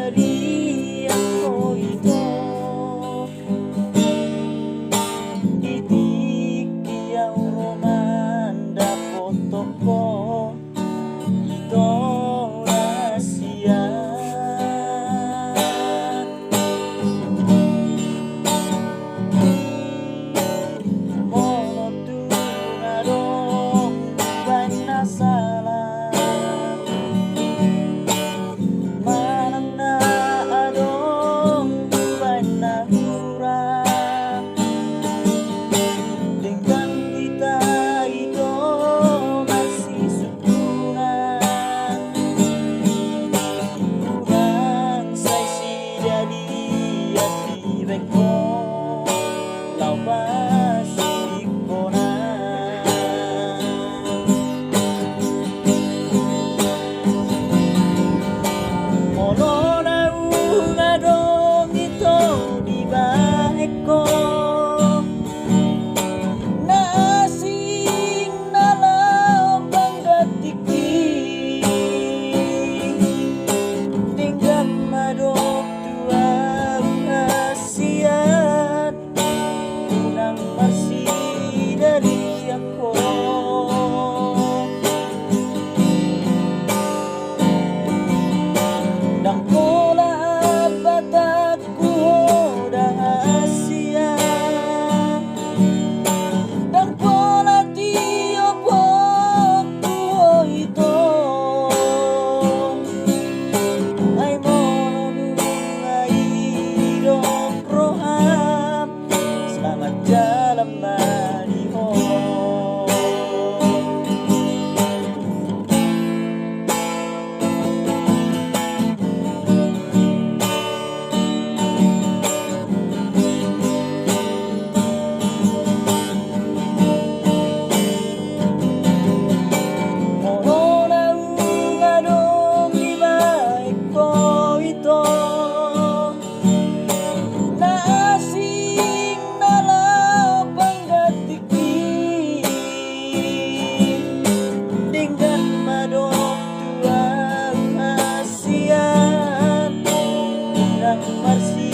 dari ako ito. Itik yang romanda foto ko, ito rahasia. Mono tungadong banyak salah, manang na adong banyak kurang. Dengan kita itu masih sukunan, kurang saya si jadi hati beko lau pasti konan. Mono na ungadong ito di baeko, naasing nalabang datiki, tinggal madok tuang hasiat, unang masih dari aku. Dan pola bataku rahasia, dan pola tiopokku itu ay mono ay dong roham. Selamat jalan mariho. Mono na ungadong di baeko ito, naasing nalabang datiki, dengan madok tuang hasiat, unang marsi